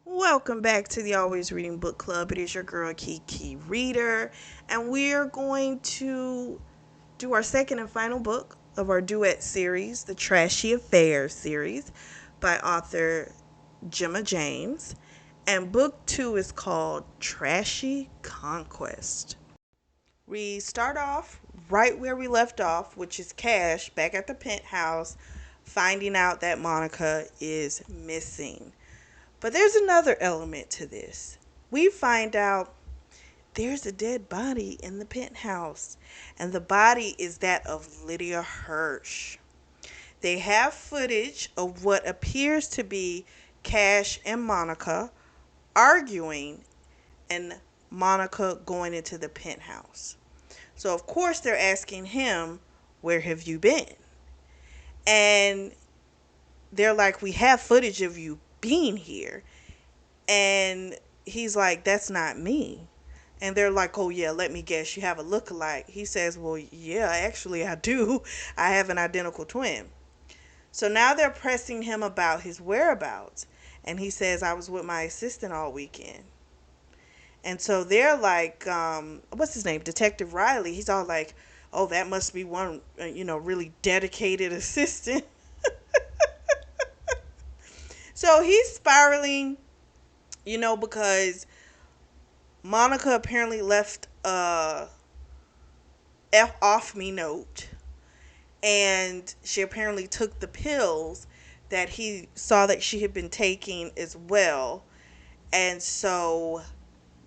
Welcome back to the Always Reading Book Club. It is your girl Kiki Reader, and we're going to do our second and final book of our duet series, the Trashy Affairs series by author Gemma James. And book 2 is called Trashy Conquest. We start off right where we left off, which is Cash back at the penthouse, finding out that Monica is missing. But there's another element to this. We find out there's a dead body in the penthouse, and the body is that of Lydia Hirsch. They have footage of what appears to be Cash and Monica arguing, and Monica going into the penthouse. So, of course, they're asking him, "Where have you been?" And they're like, "We have footage of you being here." And he's like, "That's not me." And they're like, "Oh, yeah, let me guess. You have a look-alike." He says, "Well, yeah, actually, I do. I have an identical twin." So now they're pressing him about his whereabouts. And he says, "I was with my assistant all weekend." And so they're like, what's his name? Detective Riley. He's all like, "Oh, that must be one, really dedicated assistant." So he's spiraling, because Monica apparently left a F off me note, and she apparently took the pills that he saw that she had been taking as well. And so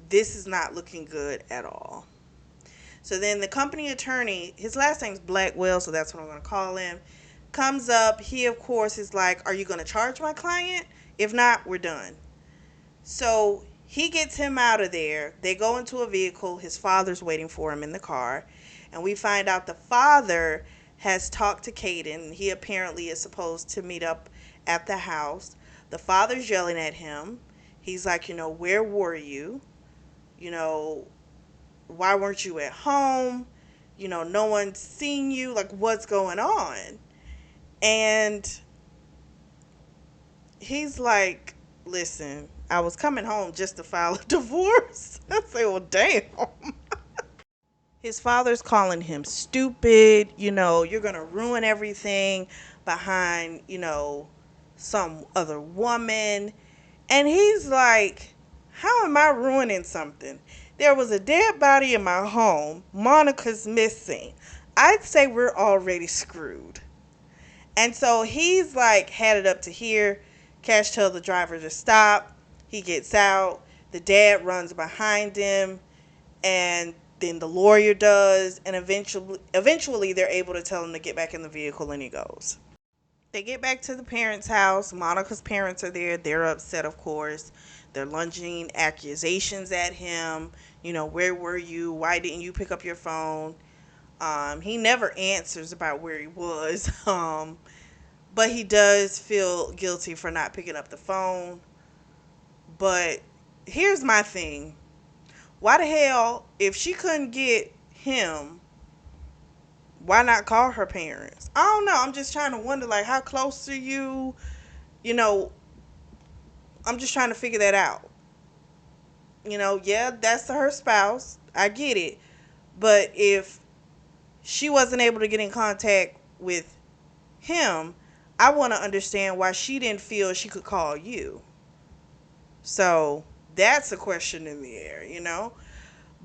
this is not looking good at all. So then the company attorney, his last name's Blackwell, so that's what I'm going to call him, comes up. He, of course, is like, "Are you going to charge my client? If not, we're done." So he gets him out of there. They go into a vehicle. His father's waiting for him in the car. And we find out the father has talked to Caden. He apparently is supposed to meet up at the house. The father's yelling at him. He's like, "Where were you? You know, why weren't you at home? No one's seen you. Like, what's going on?" And he's like, "Listen, I was coming home just to file a divorce." I say, "Well, damn." His father's calling him stupid. You're going to ruin everything behind, some other woman. And he's like, "How am I ruining something? There was a dead body in my home. Monica's missing. I'd say we're already screwed." And so he's like, had it up to here. Cash tells the driver to stop. He gets out. The dad runs behind him, and then the lawyer does, and eventually they're able to tell him to get back in the vehicle, and he goes. They get back to the parents' house. Monica's parents are there. They're upset, of course. They're lunging accusations at him. "Where were you? Why didn't you pick up your phone?" He never answers about where he was. But he does feel guilty for not picking up the phone. But here's my thing. Why the hell, if she couldn't get him, why not call her parents? I don't know. I'm just trying to wonder, like, how close are you? You know, I'm just trying to figure that out. Yeah, that's her spouse. I get it. But if she wasn't able to get in contact with him, I want to understand why she didn't feel she could call you. So that's a question in the air.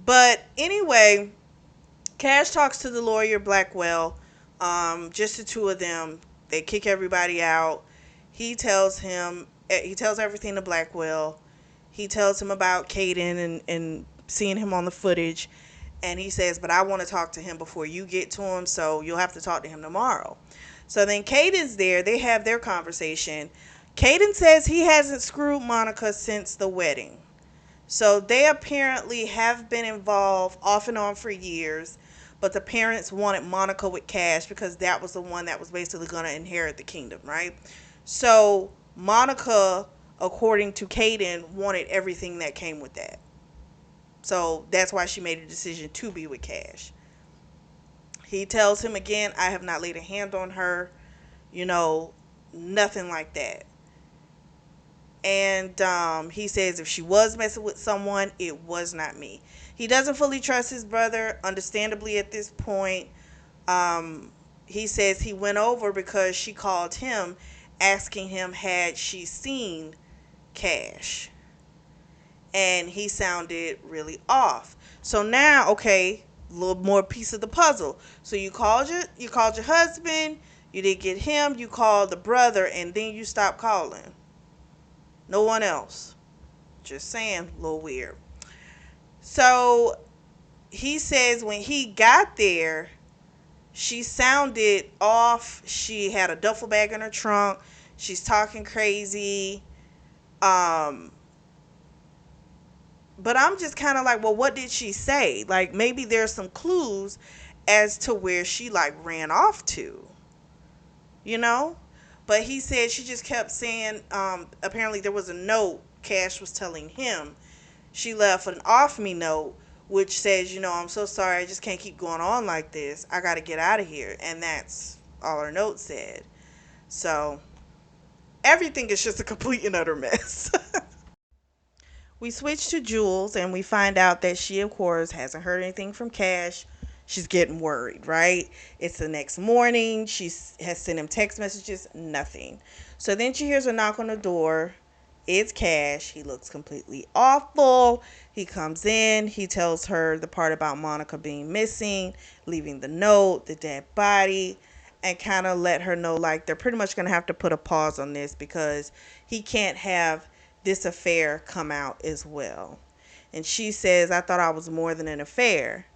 But anyway, Cash talks to the lawyer Blackwell. Just the two of them. They kick everybody out. He tells everything to Blackwell. He tells him about Caden and seeing him on the footage. And he says, "But I want to talk to him before you get to him, so you'll have to talk to him tomorrow." So then Caden's there. They have their conversation. Caden says he hasn't screwed Monica since the wedding. So they apparently have been involved off and on for years, but the parents wanted Monica with Cash because that was the one that was basically going to inherit the kingdom, right? So Monica, according to Caden, wanted everything that came with that. So that's why she made a decision to be with Cash. He tells him again, "I have not laid a hand on her, you know, nothing like that." And he says if she was messing with someone, it was not me. He doesn't fully trust his brother, understandably, at this point. Um, he says he went over because she called him asking him had she seen Cash. And he sounded really off. So now, okay, a little more piece of the puzzle. So you called your husband, you didn't get him, you called the brother, and then you stopped calling. No one else. Just saying, a little weird. So he says when he got there, she sounded off. She had a duffel bag in her trunk. She's talking crazy. Um, but I'm just kind of like, well, what did she say? Like, maybe there's some clues as to where she like ran off to, you know? But he said she just kept saying, apparently there was a note Cash was telling him. She left an off me note which says, I'm so sorry, I just can't keep going on like this. I got to get out of here. And that's all her note said. So everything is just a complete and utter mess. We switch to Jules and we find out that she, of course, hasn't heard anything from Cash. She's getting worried, right? It's the next morning. She has sent him text messages, nothing. So then she hears a knock on the door. It's Cash. He looks completely awful. He comes in. He tells her the part about Monica being missing, leaving the note, the dead body, and kind of let her know like they're pretty much going to have to put a pause on this because he can't have this affair come out as well. And she says, I thought I was more than an affair,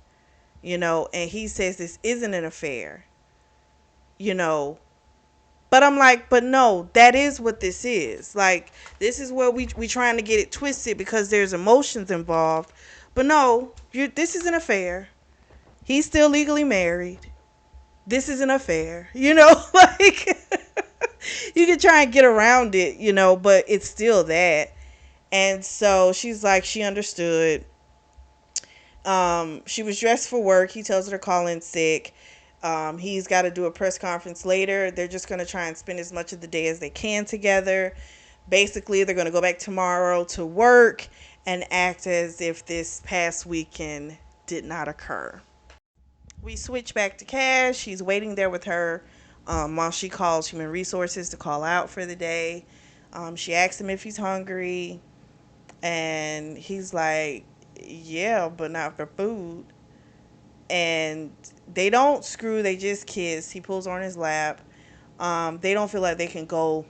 and he says this isn't an affair, you know. But I'm like, but no, that is what this is. Like, this is where we trying to get it twisted because there's emotions involved. But no, this is an affair. He's still legally married. This is an affair. Like you can try and get around it, but it's still that. And so she's like, she understood. She was dressed for work. He tells her to call in sick. He's got to do a press conference later. They're just going to try and spend as much of the day as they can together. Basically, they're going to go back tomorrow to work and act as if this past weekend did not occur. We switch back to Cash. He's waiting there with her while she calls Human Resources to call out for the day. She asks him if he's hungry. And he's like, yeah, but not for food. And they don't screw, they just kiss. He pulls her on his lap. They don't feel like they can go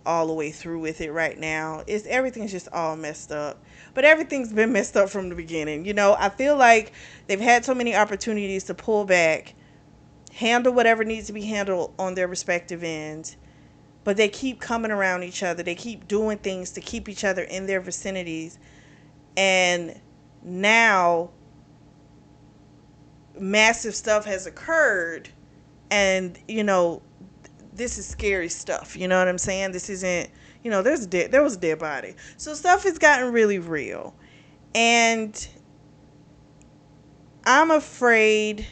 all the way through with it right now. Everything's just all messed up. But everything's been messed up from the beginning. I feel like they've had so many opportunities to pull back, handle whatever needs to be handled on their respective ends. But they keep coming around each other. They keep doing things to keep each other in their vicinities. And now massive stuff has occurred. And, this is scary stuff. You know what I'm saying? This isn't, there was a dead body. So stuff has gotten really real. And I'm afraid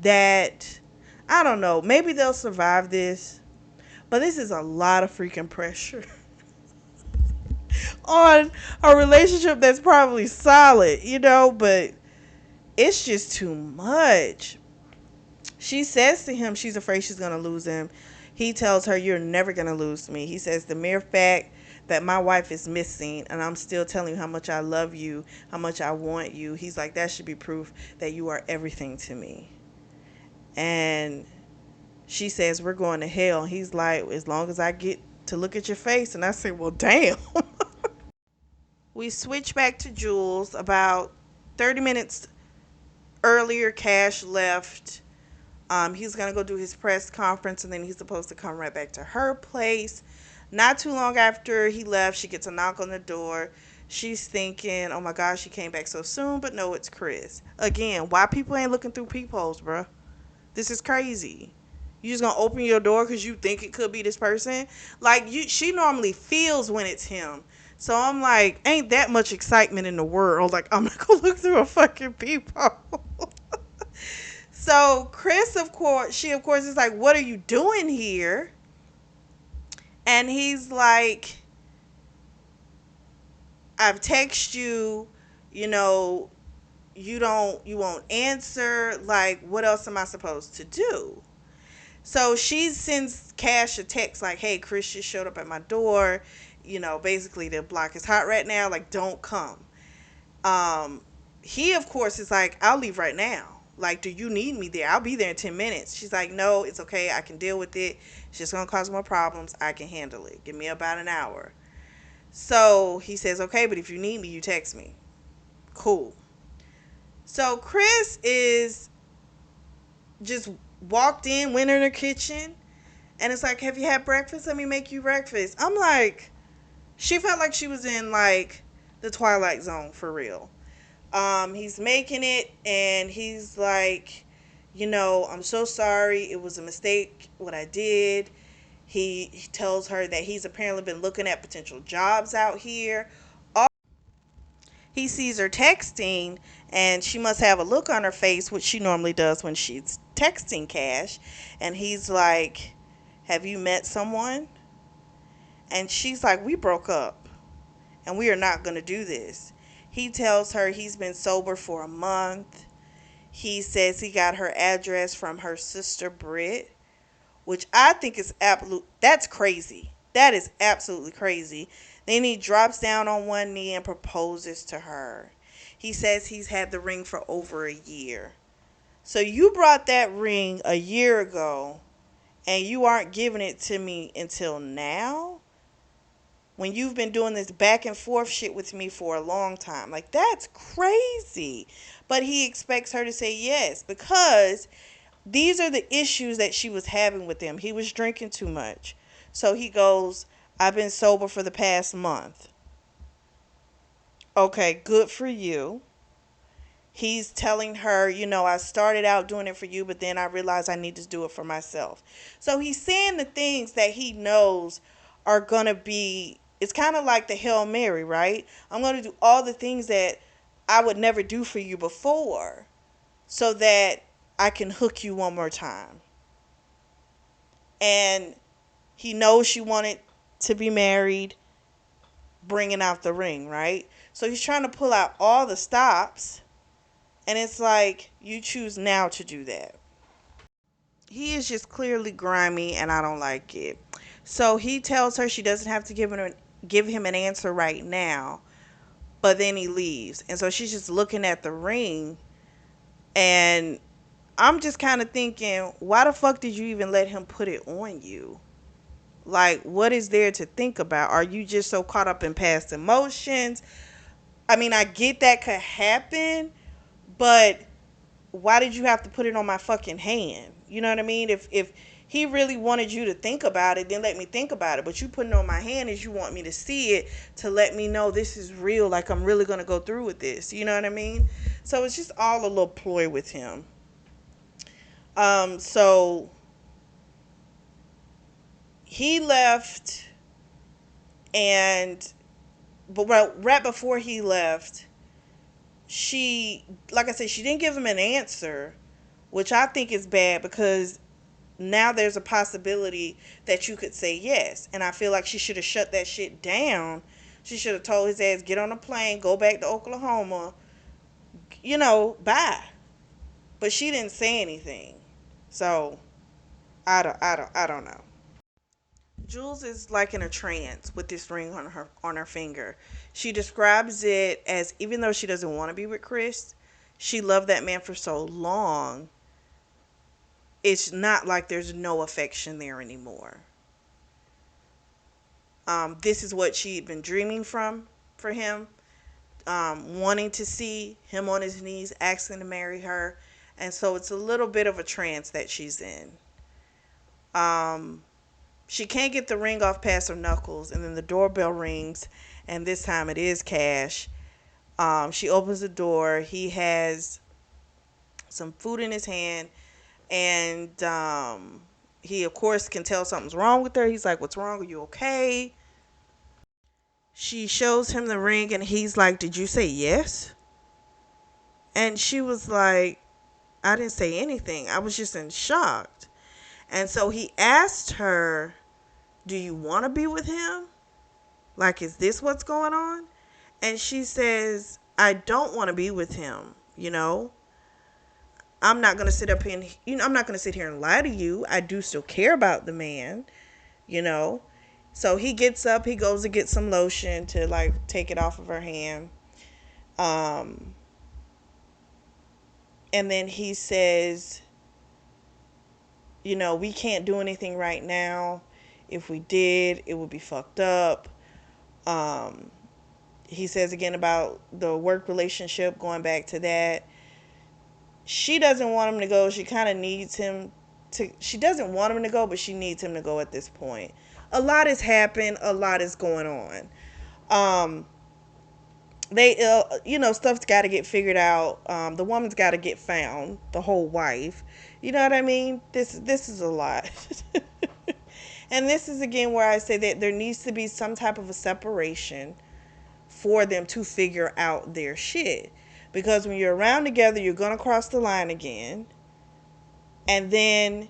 that, I don't know, maybe they'll survive this. But this is a lot of freaking pressure on a relationship that's probably solid, but it's just too much. She says to him she's afraid she's going to lose him. He tells her, you're never going to lose me. He says, the mere fact that my wife is missing and I'm still telling you how much I love you, how much I want you. He's like, that should be proof that you are everything to me. And she says, we're going to hell. He's like, as long as I get to look at your face. And I say, well, damn. We switch back to Jules. About 30 minutes earlier, Cash left. He's going to go do his press conference, and then he's supposed to come right back to her place. Not too long after he left, she gets a knock on the door. She's thinking, oh my gosh, she came back so soon. But no, it's Chris. Again, why people ain't looking through peepholes, bruh? This is crazy. You just gonna open your door because you think it could be this person? Like, she normally feels when it's him. So I'm like, ain't that much excitement in the world. Like, I'm not gonna look through a fucking peephole. So Chris, of course, she of course is like, what are you doing here? And he's like, I've texted you, you know, you won't answer. Like, what else am I supposed to do? So she sends Cash a text like, hey, Chris just showed up at my door. You know, basically the block is hot right now. Like, don't come. Um, he of course is like, I'll leave right now. Like, do you need me there? I'll be there in 10 minutes. She's like, no, it's okay. I can deal with it. It's just going to cause more problems. I can handle it. Give me about an hour. So he says, okay, but if you need me, you text me. Cool. So Chris is just walked in, went in her kitchen, and it's like, have you had breakfast? Let me make you breakfast. I'm like, she felt like she was in like the Twilight Zone for real. He's making it, and he's like, I'm so sorry. It was a mistake what I did. He tells her that he's apparently been looking at potential jobs out here. He sees her texting, and she must have a look on her face, which she normally does when she's texting Cash. And he's like, have you met someone? And she's like, we broke up, and we are not going to do this. He tells her he's been sober for a month. He says he got her address from her sister Britt, which I think is that's crazy. That is absolutely crazy. Then he drops down on one knee and proposes to her. He says he's had the ring for over a year. So you brought that ring a year ago, and you aren't giving it to me until now? When you've been doing this back and forth shit with me for a long time. Like, that's crazy. But he expects her to say yes, because these are the issues that she was having with him. He was drinking too much. So he goes, I've been sober for the past month. Okay, good for you. He's telling her, I started out doing it for you, but then I realized I need to do it for myself. So he's saying the things that he knows are going to be, it's kind of like the Hail Mary, right? I'm going to do all the things that I would never do for you before so that I can hook you one more time. And he knows she wanted to be married, bringing out the ring, right? So he's trying to pull out all the stops. And it's like, you choose now to do that. He is just clearly grimy, and I don't like it. So he tells her she doesn't have to give him an answer right now, but then he leaves. And so she's just looking at the ring, and I'm just kind of thinking, why the fuck did you even let him put it on you? Like, what is there to think about? Are you just so caught up in past emotions? I mean, I get that could happen, but why did you have to put it on my fucking hand? You know what I mean? If he really wanted you to think about it, then let me think about it. But you putting it on my hand is you want me to see it, to let me know this is real, like I'm really going to go through with this. You know what I mean? So it's just all a little ploy with him. So he left, and but right before he left, she, like I said, she didn't give him an answer, which I think is bad, because now there's a possibility that you could say yes. And I feel like she should have shut that shit down. She should have told his ass, get on a plane, go back to Oklahoma, bye. But she didn't say anything. So I don't know. Jules is like in a trance with this ring on her finger. She describes it as, even though she doesn't want to be with Chris, she loved that man for so long. It's not like there's no affection there anymore. This is what she'd been dreaming for him, wanting to see him on his knees, asking to marry her, and so it's a little bit of a trance that she's in. Um, she can't get the ring off past her knuckles, and then the doorbell rings, and this time it is Cash. She opens the door. He has some food in his hand, and he of course can tell something's wrong with her. He's like, "What's wrong? Are you okay?" She shows him the ring, and he's like, "Did you say yes?" And she was like, "I didn't say anything. I was just in shock." And so he asked her, Do you want to be with him? Like, is this what's going on? And she says, I don't want to be with him. I'm not going to sit up here and, I'm not going to sit here and lie to you. I do still care about the man, you know. So he gets up, he goes to get some lotion to like take it off of her hand. Um, and then he says, we can't do anything right now. If we did, it would be fucked up. Um, he says again about the work relationship, going back to that. She doesn't want him to go. She kind of needs him to. She doesn't want him to go, but she needs him to go at this point. A lot has happened. A lot is going on. Um, stuff's got to get figured out. The woman's got to get found. The whole wife. You know what I mean? This is a lot. And this is again where I say that there needs to be some type of a separation for them to figure out their shit. Because when you're around together, you're going to cross the line again. And then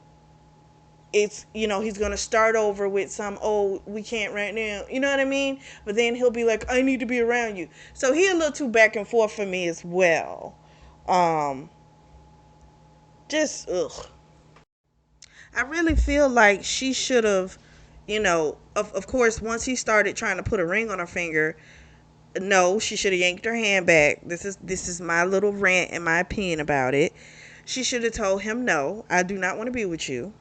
he's going to start over with some, oh, we can't right now. You know what I mean? But then he'll be like, I need to be around you. So he a little too back and forth for me as well. Just, ugh. I really feel like she should have, of course, once he started trying to put a ring on her finger, no, she should have yanked her hand back. This is my little rant and my opinion about it. She should have told him, no, I do not want to be with you.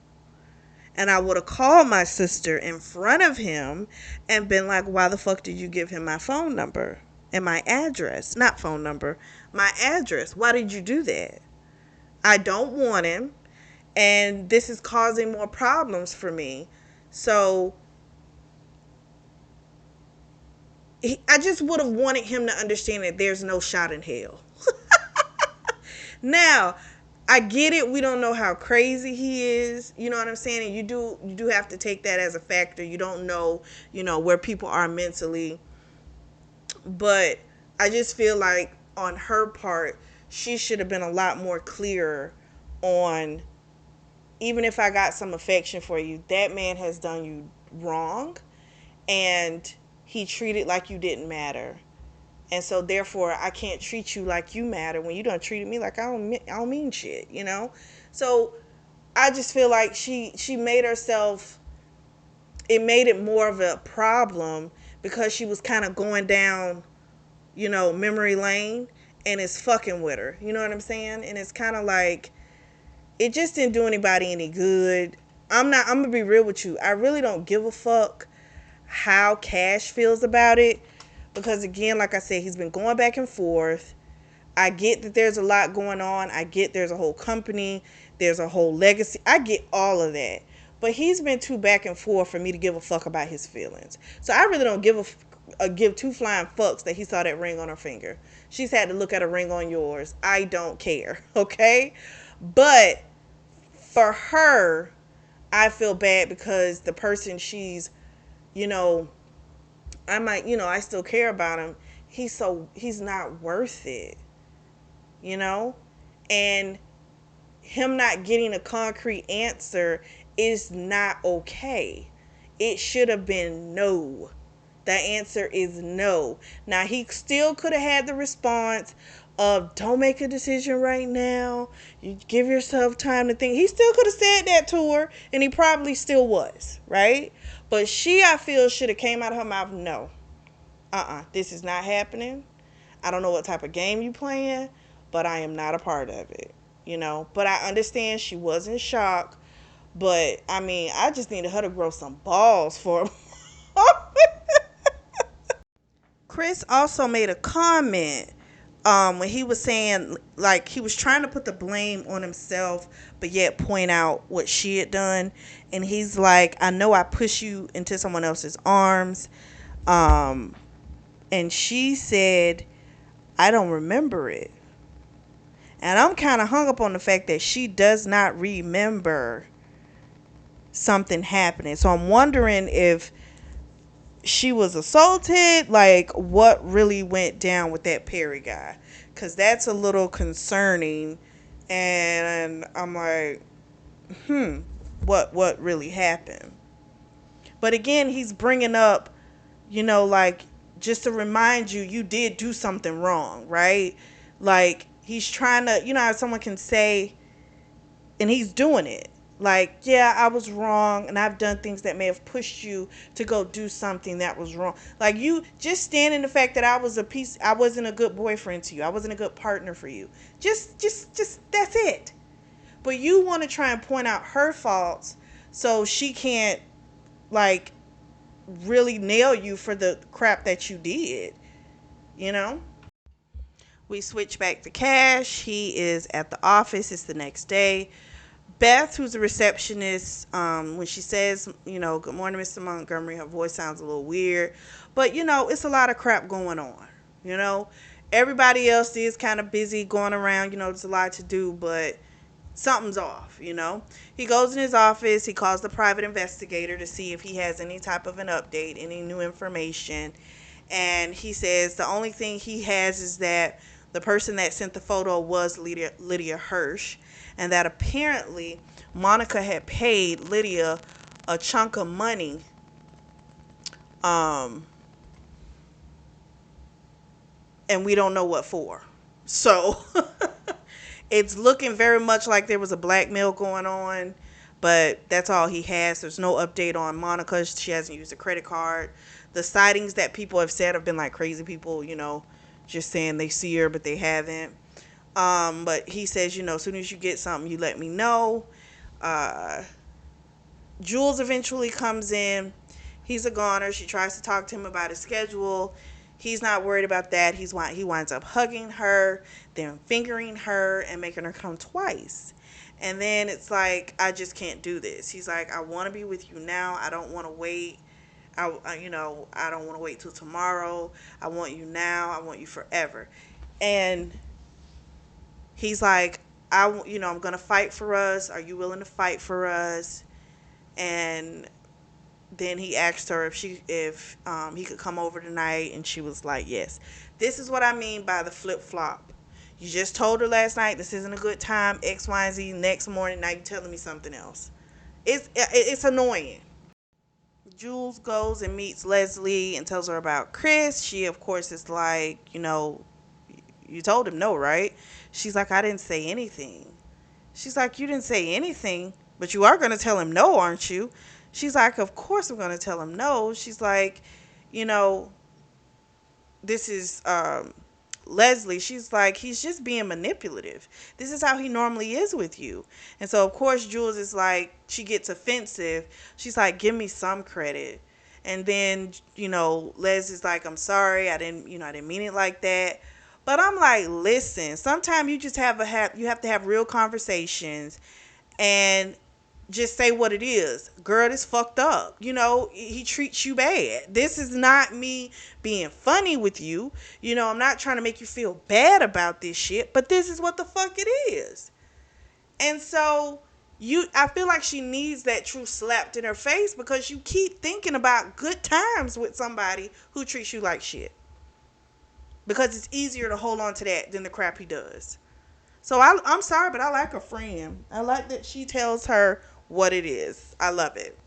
And I would have called my sister in front of him and been like, why the fuck did you give him my phone number and my address? Not phone number, my address. Why did you do that? I don't want him. And this is causing more problems for me. So I just would have wanted him to understand that there's no shot in hell. Now, I get it. We don't know how crazy he is. You know what I'm saying? And you do have to take that as a factor. You don't know, where people are mentally. But I just feel like on her part, she should have been a lot more clear on, even if I got some affection for you, that man has done you wrong. And he treated like you didn't matter. And so therefore I can't treat you like you matter when you done treated me like I don't mean shit, So I just feel like she made herself, it made it more of a problem because she was kind of going down, memory lane, and it's fucking with her. You know what I'm saying? And it's kind of like, it just didn't do anybody any good. I'm gonna be real with you. I really don't give a fuck how Cash feels about it. Because again, like I said, he's been going back and forth. I get that there's a lot going on. I get there's a whole company. There's a whole legacy. I get all of that. But he's been too back and forth for me to give a fuck about his feelings. So I really don't give two flying fucks that he saw that ring on her finger. She's had to look at a ring on yours. I don't care. Okay? But for her, I feel bad because the person she's, I might, I still care about him. He's not worth it, you know? And him not getting a concrete answer is not okay. It should have been no. The answer is no. Now, he still could have had the response of, don't make a decision right now. You give yourself time to think. He still could have said that to her, and he probably still was, right? But she, I feel, should have came out of her mouth, no. This is not happening. I don't know what type of game you playing, but I am not a part of it, But I understand she was in shock, but, I mean, I just needed her to grow some balls for him. Chris also made a comment when he was saying, like, he was trying to put the blame on himself, but yet point out what she had done. And he's like, I know I pushed you into someone else's arms. And she said, I don't remember it. And I'm kind of hung up on the fact that she does not remember something happening. So I'm wondering if she was assaulted, like what really went down with that Perry guy, because that's a little concerning. And I'm like, what really happened? But again, he's bringing up, like, just to remind you, you did do something wrong, right? Like, he's trying to, how someone can say, and he's doing it. Like, yeah, I was wrong, and I've done things that may have pushed you to go do something that was wrong. Like, you just stand in the fact that I wasn't a good boyfriend to you. I wasn't a good partner for you. Just that's it. But you want to try and point out her faults so she can't, like, really nail you for the crap that you did, you know? We switch back to Cash. He is at the office. It's the next day. Beth, who's a receptionist, when she says, good morning, Mr. Montgomery, her voice sounds a little weird. But, it's a lot of crap going on, you know. Everybody else is kind of busy going around, there's a lot to do, but something's off. He goes in his office, he calls the private investigator to see if he has any type of an update, any new information. And he says the only thing he has is that the person that sent the photo was Lydia Hirsch, and that apparently Monica had paid Lydia a chunk of money, um, and we don't know what for. So it's looking very much like there was a blackmail going on, but that's all he has. There's no update on Monica. She hasn't used a credit card. The sightings that people have said have been like crazy people, just saying they see her, but they haven't. But he says, as soon as you get something, you let me know. Uh, Jules eventually comes in. He's a goner. She tries to talk to him about his schedule. He's not worried about that. He winds up hugging her, then fingering her, and making her come twice. And then it's like, I just can't do this. He's like, I want to be with you now. I don't want to wait. I don't want to wait till tomorrow. I want you now. I want you forever. And he's like, I'm going to fight for us. Are you willing to fight for us? And then he asked her if he could come over tonight, and she was like, yes. This is what I mean by the flip-flop. You just told her last night this isn't a good time, X, Y, and Z. Next morning, now you're telling me something else. It's annoying. Jules goes and meets Leslie and tells her about Chris. She, of course, is like, you told him no, right? She's like, I didn't say anything. She's like, you didn't say anything, but you are going to tell him no, aren't you? She's like, of course I'm going to tell him no. She's like, you know, this is Leslie. She's like, he's just being manipulative. This is how he normally is with you. And so, of course, Jules is like, she gets offensive. She's like, give me some credit. And then, Leslie's like, I'm sorry. I didn't mean it like that. But I'm like, listen, sometimes you just you have to have real conversations and just say what it is. Girl, this fucked up. He treats you bad. This is not me being funny with you. I'm not trying to make you feel bad about this shit, but this is what the fuck it is. And so I feel like she needs that truth slapped in her face because you keep thinking about good times with somebody who treats you like shit. Because it's easier to hold on to that than the crap he does. So I'm sorry, but I like her friend. I like that she tells her what it is. I love it.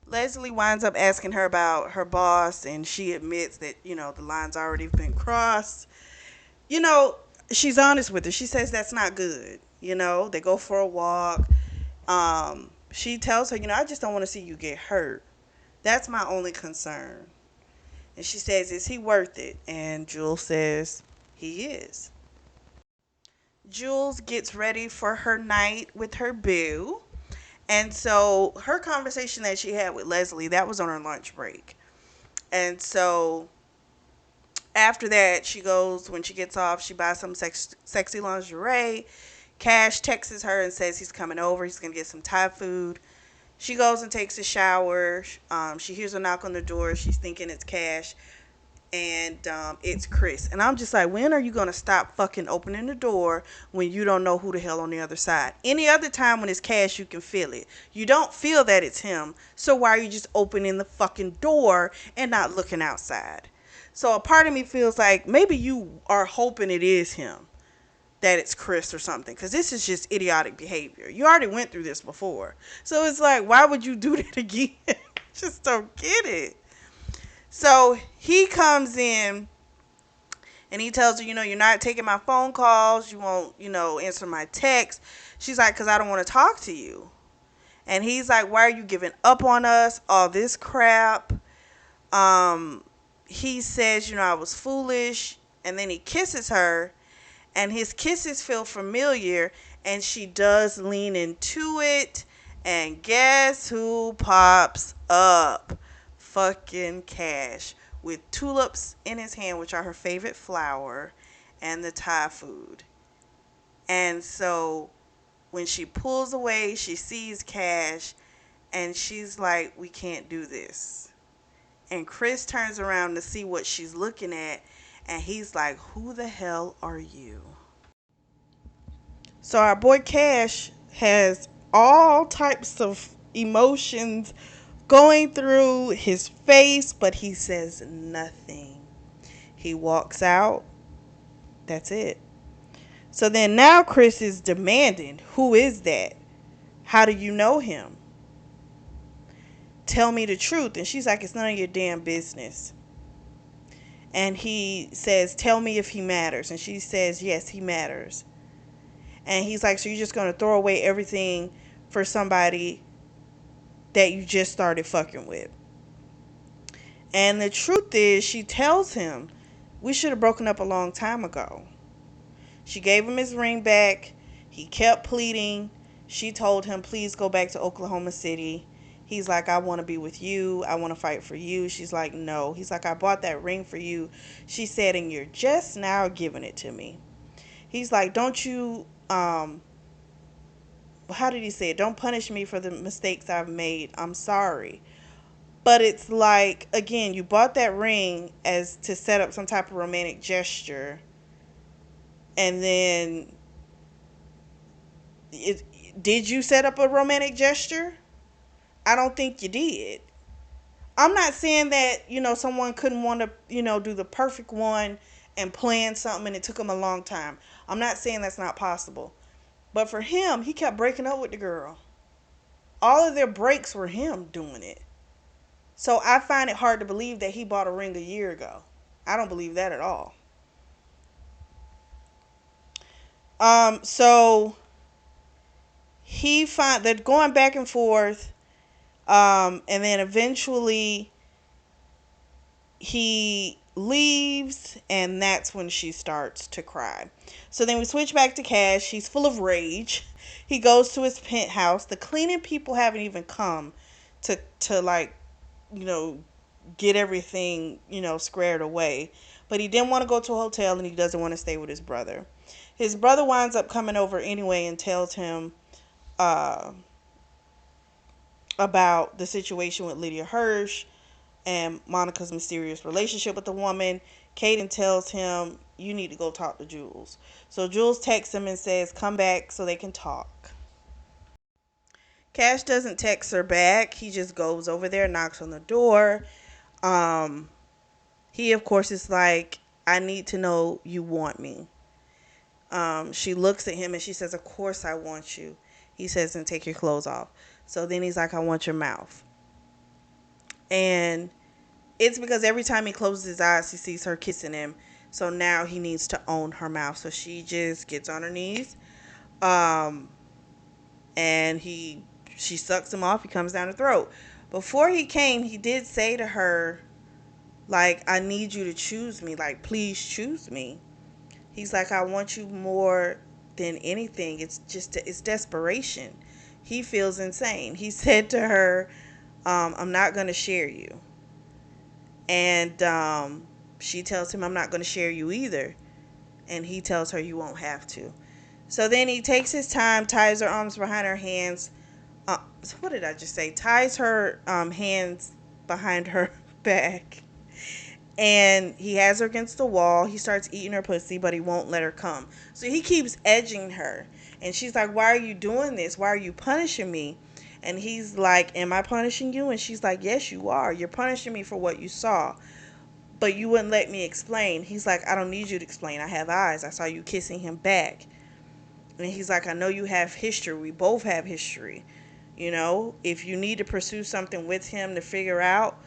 Leslie winds up asking her about her boss, and she admits that, the line's already been crossed. She's honest with her. She says that's not good. They go for a walk. She tells her, I just don't want to see you get hurt. That's my only concern. And she says, is he worth it? And Jules says, he is. Jules gets ready for her night with her boo. And so her conversation that she had with Leslie, that was on her lunch break. And so after that, she goes, when she gets off, she buys some sexy lingerie. Cash texts her and says he's coming over. He's going to get some Thai food. She goes and takes a shower. She hears a knock on the door. She's thinking it's Cash. And it's Chris. And I'm just like, when are you going to stop fucking opening the door when you don't know who the hell on the other side? Any other time when it's Cash, you can feel it. You don't feel that it's him. So why are you just opening the fucking door and not looking outside? So a part of me feels like maybe you are hoping it is him, that it's Chris or something, because this is just idiotic behavior. You already went through this before. So it's like, why would you do that again? Just don't get it. So he comes in and he tells her, you're not taking my phone calls. You won't, answer my text. She's like, because I don't want to talk to you. And he's like, why are you giving up on us? All this crap. Um, he says, I was foolish. And then he kisses her. And his kisses feel familiar. And she does lean into it. And guess who pops up? Fucking Cash. With tulips in his hand, which are her favorite flower. And the Thai food. And so when she pulls away, she sees Cash. And she's like, we can't do this. And Chris turns around to see what she's looking at. And he's like, who the hell are you? So our boy Cash has all types of emotions going through his face, but he says nothing. He walks out. That's it. So then now Chris is demanding, who is that? How do you know him? Tell me the truth. And she's like, it's none of your damn business. And he says, tell me if he matters. And she says, yes, he matters. And he's like, so you're just going to throw away everything for somebody that you just started fucking with? And the truth is, she tells him, we should have broken up a long time ago. She gave him his ring back. He kept pleading. She told him, please go back to Oklahoma City. He's like, I want to be with you. I want to fight for you. She's like, no. He's like, I bought that ring for you. She said, and you're just now giving it to me. He's like, don't you, how did he say it? Don't punish me for the mistakes I've made. I'm sorry. But it's like, again, you bought that ring as to set up some type of romantic gesture. And then, did you set up a romantic gesture? I don't think you did. I'm not saying that, someone couldn't want to, do the perfect one and plan something and it took him a long time. I'm not saying that's not possible. But for him, he kept breaking up with the girl. All of their breaks were him doing it. So I find it hard to believe that he bought a ring a year ago. I don't believe that at all. So they're going back and forth. And then eventually he leaves, and that's when she starts to cry. So then we switch back to Cash. He's full of rage. He goes to his penthouse. The cleaning people haven't even come to like, get everything, squared away. But he didn't want to go to a hotel, and he doesn't want to stay with his brother. His brother winds up coming over anyway and tells him about the situation with Lydia Hirsch and Monica's mysterious relationship with the woman. Kaden tells him, you need to go talk to Jules. So Jules texts him and says, come back so they can talk. Cash doesn't text her back. He just goes over there, knocks on the door. He, of course, is like, I need to know you want me. She looks at him and she says, of course I want you. He says, then take your clothes off. So then he's like, I want your mouth. And it's because every time he closes his eyes, he sees her kissing him. So now he needs to own her mouth. So she just gets on her knees. And she sucks him off. He comes down her throat. Before he came, he did say to her, like, I need you to choose me. Like, please choose me. He's like, I want you more than anything. It's desperation. He feels insane. He said to her, I'm not going to share you. And she tells him, I'm not going to share you either. And he tells her, you won't have to. So then he takes his time, ties her arms behind her hands. What did I just say? Ties her hands behind her back. And he has her against the wall. He starts eating her pussy, but he won't let her come. So he keeps edging her. And she's like, why are you doing this? Why are you punishing me? And he's like, am I punishing you? And she's like, yes, you are. You're punishing me for what you saw. But you wouldn't let me explain. He's like, I don't need you to explain. I have eyes. I saw you kissing him back. And he's like, I know you have history. We both have history. If you need to pursue something with him to figure out,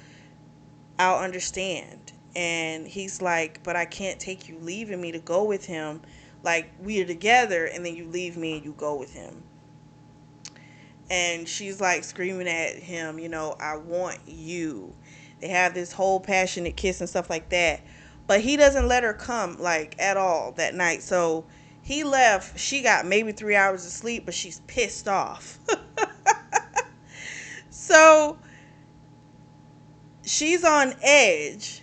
I'll understand. And he's like, but I can't take you leaving me to go with him. Like, we are together and then you leave me and you go with him. And she's like screaming at him, I want you. They have this whole passionate kiss and stuff like that. But he doesn't let her come, like, at all that night. So he left. She got maybe 3 hours of sleep, but she's pissed off. So she's on edge.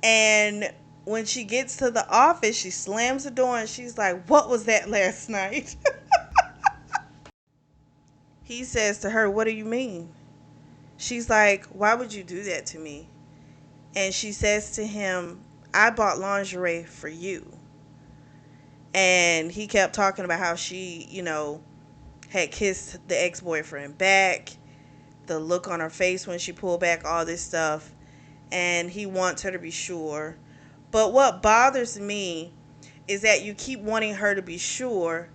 And when she gets to the office, she slams the door and she's like, what was that last night? He says to her, what do you mean? She's like, why would you do that to me? And she says to him, I bought lingerie for you. And he kept talking about how she, had kissed the ex-boyfriend back, the look on her face when she pulled back, all this stuff. And he wants her to be sure. But what bothers me is that you keep wanting her to be sure,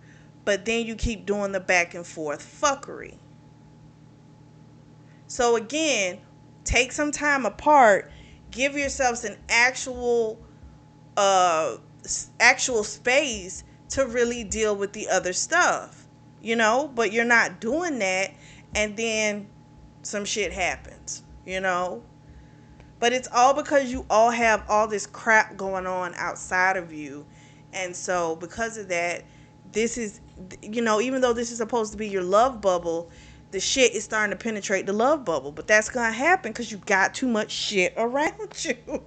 but then you keep doing the back and forth fuckery. So again, take some time apart, give yourselves an uh actual space to really deal with the other stuff, but you're not doing that, and then some shit happens. But it's all because you all have all this crap going on outside of you. And so because of that, this is, even though this is supposed to be your love bubble, the shit is starting to penetrate the love bubble. But that's going to happen because you got too much shit around you.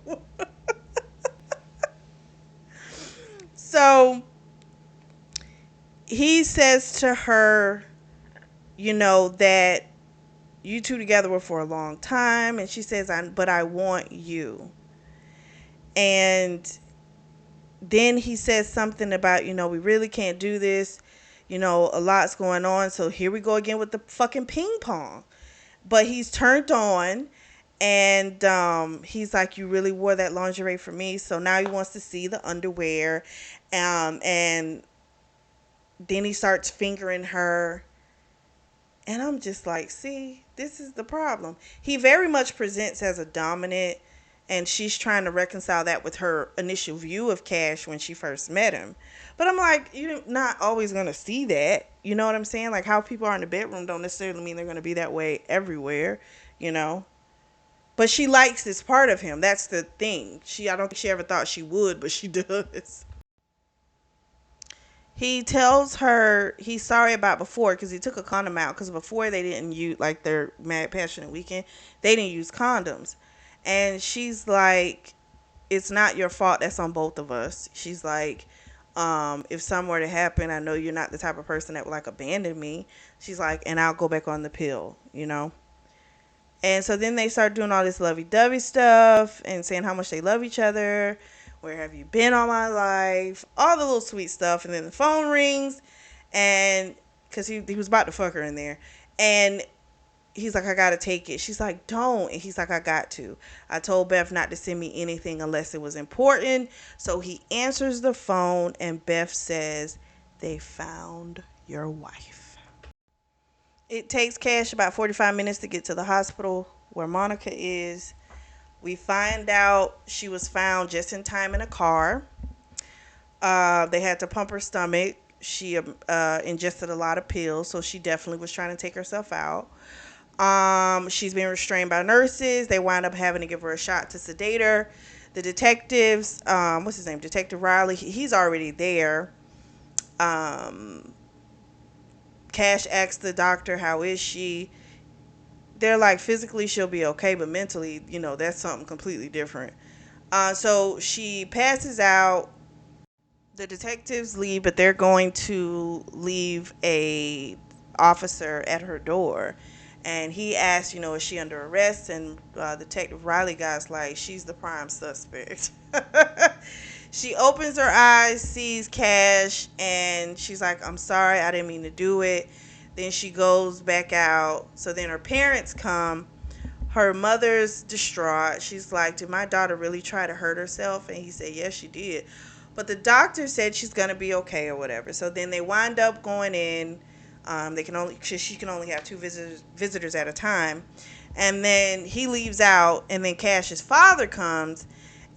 So he says to her, that you two together were for a long time. And she says, but I want you. And then he says something about, we really can't do this. A lot's going on. So here we go again with the fucking ping pong. But he's turned on. And he's like, you really wore that lingerie for me. So now he wants to see the underwear. And then he starts fingering her. And I'm just like, see, this is the problem. He very much presents as a dominant, and she's trying to reconcile that with her initial view of Cash when she first met him. But I'm like, you're not always going to see that. You know what I'm saying? Like, how people are in the bedroom don't necessarily mean they're going to be that way everywhere, But she likes this part of him. That's the thing. I don't think she ever thought she would, but she does. He tells her he's sorry about before because he took a condom out, because before they didn't use, like, their Mad Passionate Weekend, they didn't use condoms. And she's like, it's not your fault. That's on both of us. She's like, if something were to happen, I know you're not the type of person that would, like, abandon me. She's like, and I'll go back on the pill. And so then they start doing all this lovey-dovey stuff and saying how much they love each other. Where have you been all my life? All the little sweet stuff. And then the phone rings, and because he was about to fuck her in there. And he's like, I gotta take it. She's like, don't. And he's like, I got to. I told Beth not to send me anything unless it was important. So he answers the phone, and Beth says, they found your wife. It takes Cash about 45 minutes to get to the hospital where Monica is. We find out she was found just in time in a car. They had to pump her stomach. She ingested a lot of pills, so she definitely was trying to take herself out. She's been restrained by nurses. They wind up having to give her a shot to sedate her. The detectives, what's his name? Detective Riley, he's already there. Cash asks the doctor, how is she? They're like, physically she'll be okay, but mentally, that's something completely different. So she passes out. The detectives leave, but they're going to leave a officer at her door. And he asks, is she under arrest? And Detective Riley guy's like, she's the prime suspect. She opens her eyes, sees Cash, and she's like, I'm sorry, I didn't mean to do it. Then she goes back out. So then her parents come. Her mother's distraught. She's like, did my daughter really try to hurt herself? And he said, yes, she did. But the doctor said she's going to be okay or whatever. So then they wind up going in. They can only she can only have two visitors at a time. And then he leaves out, and then Cash's father comes,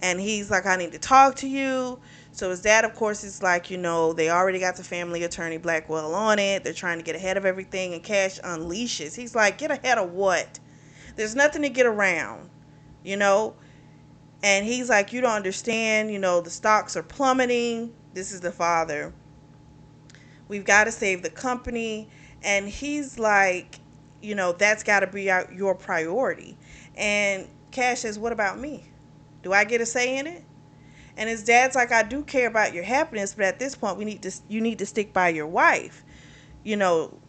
and he's like, I need to talk to you. So his dad, of course, is like, they already got the family attorney Blackwell on it. They're trying to get ahead of everything, and Cash unleashes. He's like, get ahead of what? There's nothing to get around, you know? And he's like, you don't understand, the stocks are plummeting. This is the father. We've got to save the company. And he's like, that's got to be your priority. And Cash says, what about me? Do I get a say in it? And his dad's like, I do care about your happiness, but at this point, you need to stick by your wife,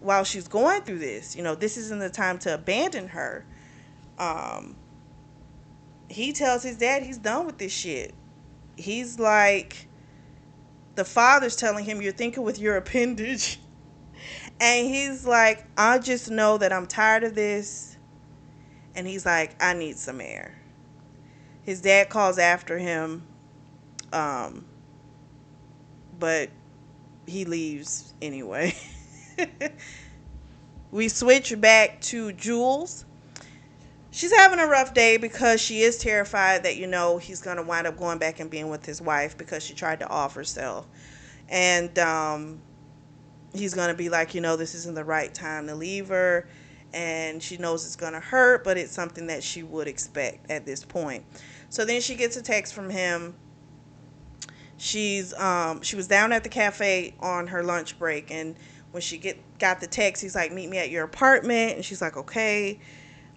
while she's going through this. This isn't the time to abandon her. He tells his dad he's done with this shit. He's like, the father's telling him, you're thinking with your appendage. And he's like, I just know that I'm tired of this. And he's like, I need some air. His dad calls after him, but he leaves anyway. We switch back to Jules. She's having a rough day because she is terrified that, he's going to wind up going back and being with his wife because she tried to off herself. And he's going to be like, this isn't the right time to leave her. And she knows it's going to hurt, but it's something that she would expect at this point. So then she gets a text from him. She was down at the cafe on her lunch break, and when she got the text, he's like, meet me at your apartment. And she's like, okay.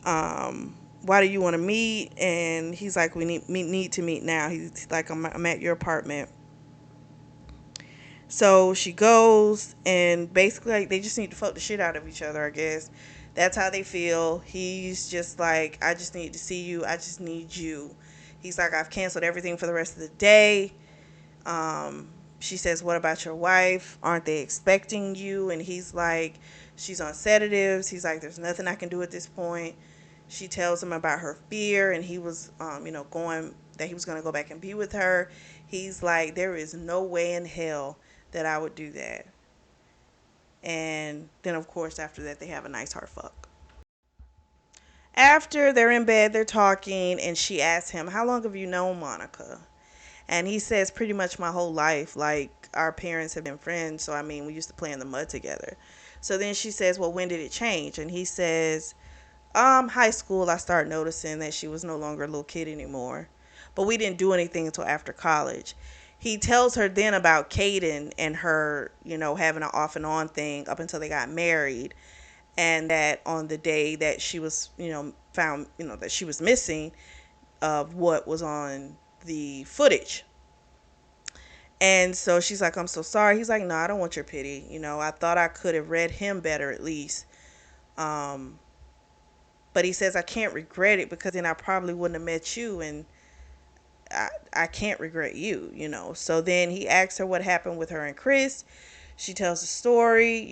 Why do you want to meet? And he's like, we need to meet now. He's like, I'm at your apartment. So she goes, and basically, like, they just need to fuck the shit out of each other, I guess. That's how they feel. He's just like, I just need to see you. I just need you. He's like, I've canceled everything for the rest of the day. She says, what about your wife? Aren't they expecting you? And he's like, she's on sedatives. He's like, there's nothing I can do at this point. She tells him about her fear, and he was, that he was going to go back and be with her. He's like, there is no way in hell that I would do that. And then, of course, after that, they have a nice hard fuck. After they're in bed, they're talking, and she asks him, how long have you known Monica? And he says, pretty much my whole life. Like, our parents have been friends, so, we used to play in the mud together. So then she says, well, when did it change? And he says, high school, I started noticing that she was no longer a little kid anymore. But we didn't do anything until after college. He tells her then about Kaden and her, having an off and on thing up until they got married. And that on the day that she was, found, that she was missing, of what was on the footage. And so she's like, I'm so sorry. He's like, no, I don't want your pity. I thought I could have read him better at least. But he says, I can't regret it because then I probably wouldn't have met you, and I can't regret you, So then he asks her what happened with her and Chris. She tells the story,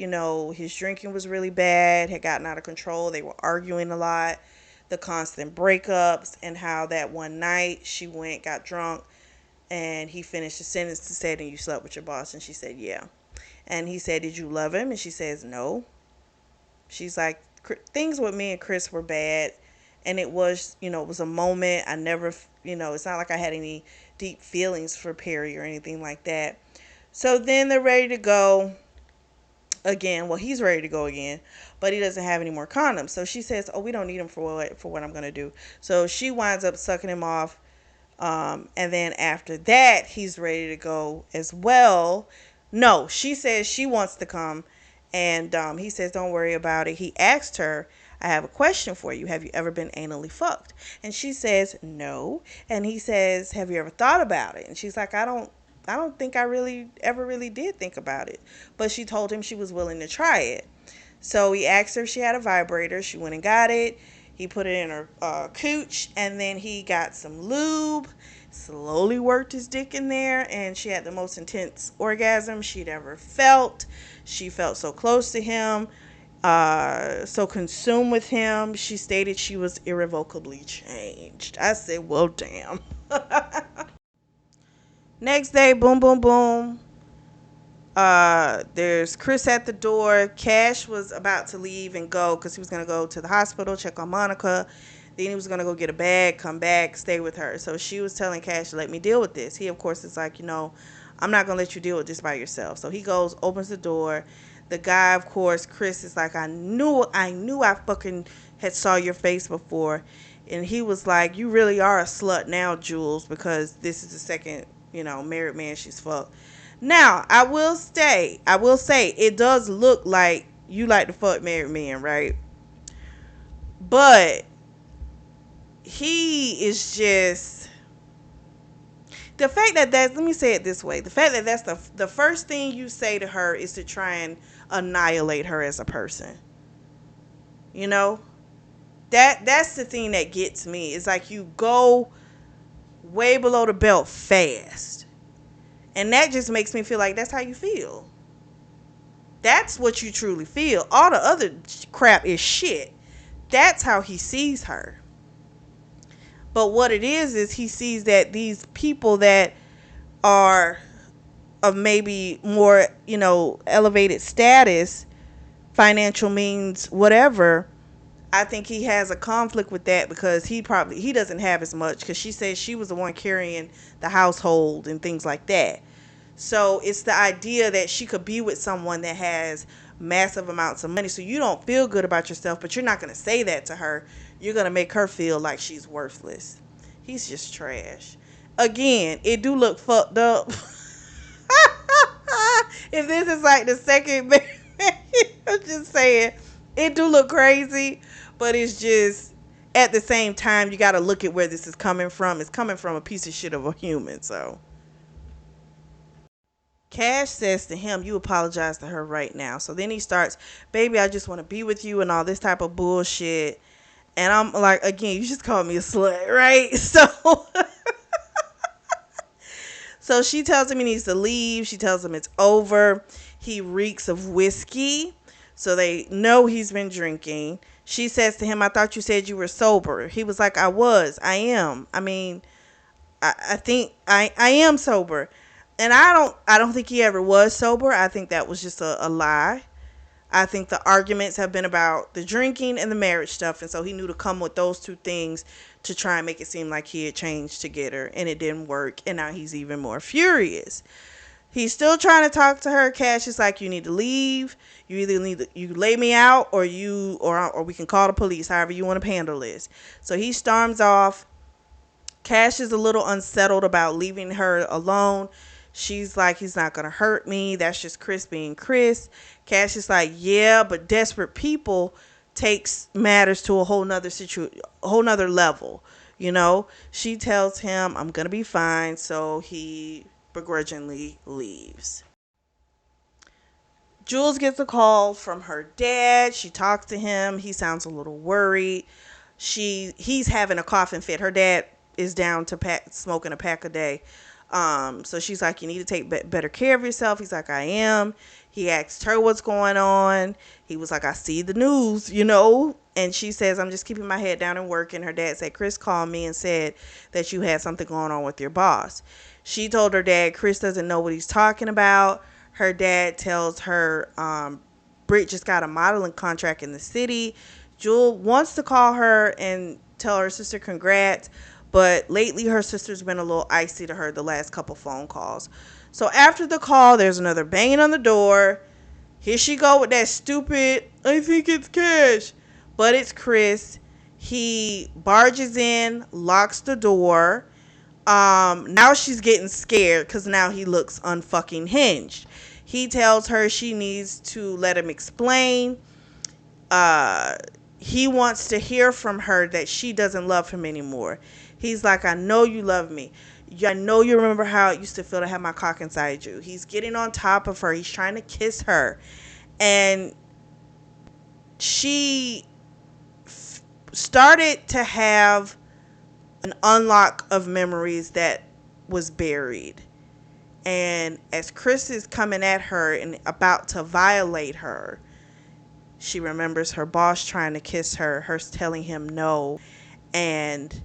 his drinking was really bad, had gotten out of control. They were arguing a lot, the constant breakups, and how that one night she got drunk, and he finished the sentence to say, and you slept with your boss? And she said, yeah. And he said, did you love him? And she says, no. She's like, things with me and Chris were bad. And it was, it was a moment. I never, it's not like I had any deep feelings for Perry or anything like that. So then they're ready to go again. Well, he's ready to go again, but he doesn't have any more condoms. So she says, oh, we don't need them for what I'm going to do. So she winds up sucking him off. And then after that, he's ready to go as well. No, she says she wants to come. And he says, don't worry about it. He asked her, I have a question for you. Have you ever been anally fucked? And she says, no. And he says, have you ever thought about it? And she's like, I don't think I really did think about it. But she told him she was willing to try it. So he asked her if she had a vibrator. She went and got it. He put it in her cooch, and then he got some lube, slowly worked his dick in there, and she had the most intense orgasm she'd ever felt. She felt so close to him, so consumed with him. She stated she was irrevocably changed. I said, well, damn. Next day, boom, boom, boom. There's Chris at the door. Cash was about to leave and go because he was gonna go to the hospital, check on Monica. Then he was gonna go get a bag, come back, stay with her. So she was telling Cash to let me deal with this. He of course is like, I'm not gonna let you deal with this by yourself. So he goes, opens the door. The guy, of course, Chris is like, I fucking had saw your face before. And he was like, you really are a slut now, Jules, because this is the second, married man she's fucked. Now, I will say, it does look like you like to fuck married men, right? But he is just the fact let me say it this way: the fact that that's the first thing you say to her is to try and annihilate her as a person. You know that's the thing that gets me. It's like you go way below the belt fast, and that just makes me feel like that's how you feel. That's what you truly feel. All the other crap is shit. That's how he sees her. But what it is he sees that these people that are of maybe more, elevated status, financial means, whatever, I think he has a conflict with that because he doesn't have as much because she says she was the one carrying the household and things like that. So it's the idea that she could be with someone that has massive amounts of money. So you don't feel good about yourself, but you're not going to say that to her. You're going to make her feel like she's worthless. He's just trash. Again, it do look fucked up. If this is like the second I'm just saying, it do look crazy, but it's just at the same time you got to look at where this is coming from. It's coming from a piece of shit of a human. So Cash says to him, you apologize to her right now. So then he starts, baby, I just want to be with you and all this type of bullshit. And I'm like, again, you just called me a slut, right? So she tells him he needs to leave. She tells him it's over. He reeks of whiskey. So they know he's been drinking. She says to him, I thought you said you were sober. He was like, I was. I am. I mean, I think I am sober. And I don't think he ever was sober. I think that was just a lie. I think the arguments have been about the drinking and the marriage stuff. And so he knew to come with those two things to try and make it seem like he had changed to get her. And it didn't work. And now he's even more furious. He's still trying to talk to her. Cash is like, you need to leave. You either you lay me out or we can call the police, however you want to handle this. So he storms off. Cash is a little unsettled about leaving her alone. She's like, he's not going to hurt me. That's just Chris being Chris. Cash is like, yeah, but desperate people takes matters to a whole nother level. She tells him, I'm going to be fine. So he begrudgingly leaves. Jules gets a call from her dad. She talks to him. He sounds a little worried. He's having a coughing fit. Her dad is down to smoking a pack a day. So she's like, you need to take better care of yourself. He's like, I am. He asked her what's going on. He was like, I see the news, and she says, I'm just keeping my head down and working. Her dad said, Chris called me and said that you had something going on with your boss. She told her dad, Chris doesn't know what he's talking about. Her dad tells her, Britt just got a modeling contract in the city. Jewel wants to call her and tell her sister congrats, but lately her sister's been a little icy to her the last couple phone calls. So after the call, there's another banging on the door. Here she go with that stupid, I think it's Cash, but it's Chris. He barges in, locks the door. Now she's getting scared because now he looks unfucking hinged. He tells her she needs to let him explain. He wants to hear from her that she doesn't love him anymore. He's like, I know you love me. I know you remember how it used to feel to have my cock inside you. He's getting on top of her. He's trying to kiss her. And she started to have an unlock of memories that was buried. And as Chris is coming at her and about to violate her, she remembers her boss trying to kiss her, her telling him no, and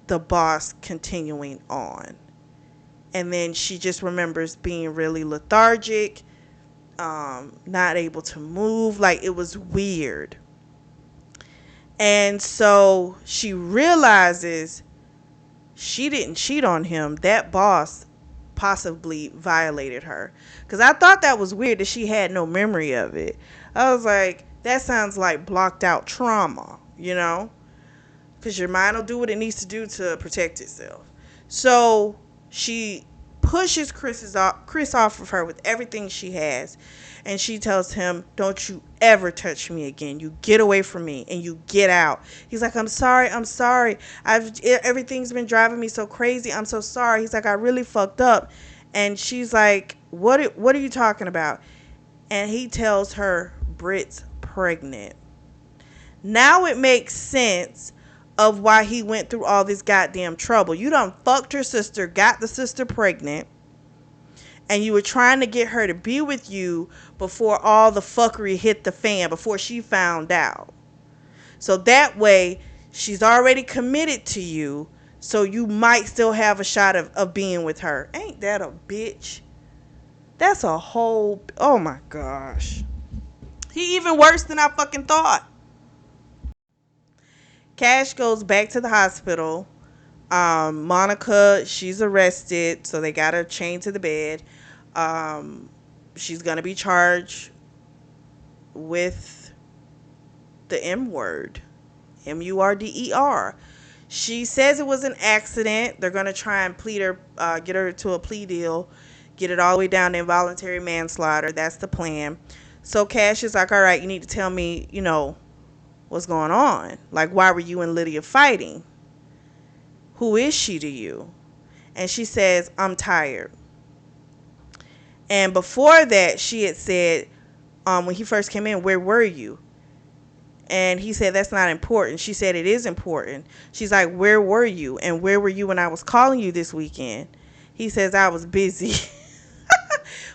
the boss continuing on. And then she just remembers being really lethargic, not able to move. Like, it was weird. And so she realizes she didn't cheat on him. That boss possibly violated her. Because I thought that was weird that she had no memory of it. I was like, that sounds like blocked out trauma, you know? Because your mind will do what it needs to do to protect itself. So she pushes Chris off of her with everything she has, and she tells him, "Don't you ever touch me again. You get away from me and you get out." He's like, I'm sorry. Everything's been driving me so crazy. I'm so sorry." He's like, "I really fucked up." And she's like, what are you talking about?" And he tells her Brit's pregnant. Now it makes sense of why he went through all this goddamn trouble. You done fucked her sister, got the sister pregnant, and you were trying to get her to be with you before all the fuckery hit the fan, before she found out. So that way, she's already committed to you, so you might still have a shot of being with her. Ain't that a bitch? That's a whole... Oh my gosh. He even worse than I fucking thought. Cash goes back to the hospital. Monica, she's arrested, so they got her chained to the bed. She's gonna be charged with the M word, MURDER. She says it was an accident. They're gonna try and get her to a plea deal, get it all the way down to involuntary manslaughter. That's the plan. So Cash is like, "All right, you need to tell me, what's going on. Like, why were you and Lydia fighting? Who is she to you?" And she says, "I'm tired." And before that, she had said, when he first came in, "Where were you?" And he said, "That's not important." She said, "It is important." She's like, "Where were you? And where were you when I was calling you this weekend?" He says, "I was busy."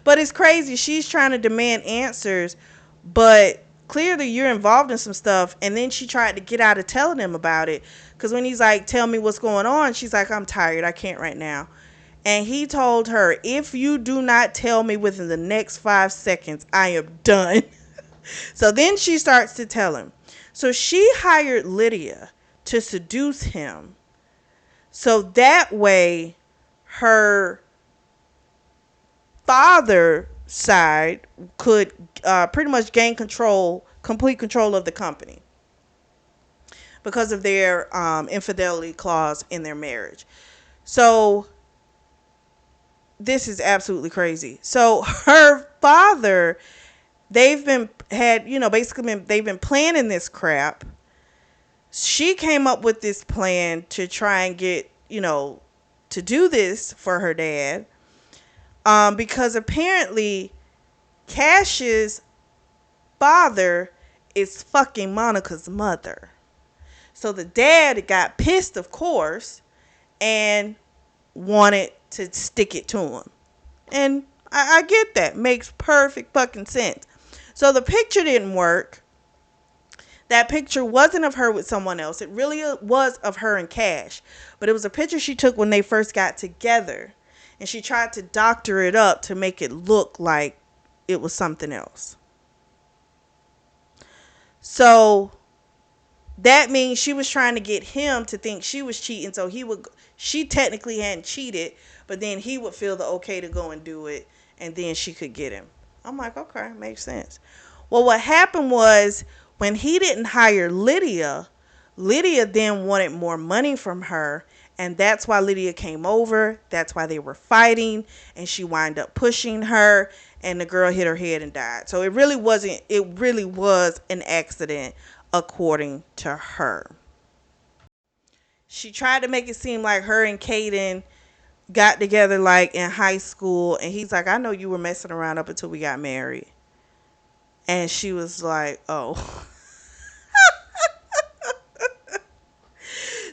But it's crazy. She's trying to demand answers, but clearly you're involved in some stuff. And then she tried to get out of telling him about it. Because when he's like, "Tell me what's going on," she's like, "I'm tired. I can't right now." And he told her, "If you do not tell me within the next 5 seconds, I am done." So then she starts to tell him. So she hired Lydia to seduce him. So that way her father side could pretty much gain complete control of the company because of their infidelity clause in their marriage. So this is absolutely crazy. So her father, they've been planning this crap. She came up with this plan to try and get, to do this for her dad. Because apparently Cash's father is fucking Monica's mother. So the dad got pissed, of course, and wanted to stick it to him. And I get that. Makes perfect fucking sense. So the picture didn't work. That picture wasn't of her with someone else. It really was of her and Cash. But it was a picture she took when they first got together. And she tried to doctor it up to make it look like it was something else. So that means she was trying to get him to think she was cheating. So she technically hadn't cheated, but then he would feel the okay to go and do it. And then she could get him. I'm like, okay, makes sense. Well, what happened was when he didn't hire Lydia, Lydia then wanted more money from her. And that's why Lydia came over. That's why they were fighting. And she wound up pushing her. And the girl hit her head and died. So it really was an accident, according to her. She tried to make it seem like her and Caden got together like in high school. And he's like, "I know you were messing around up until we got married." And she was like, "Oh."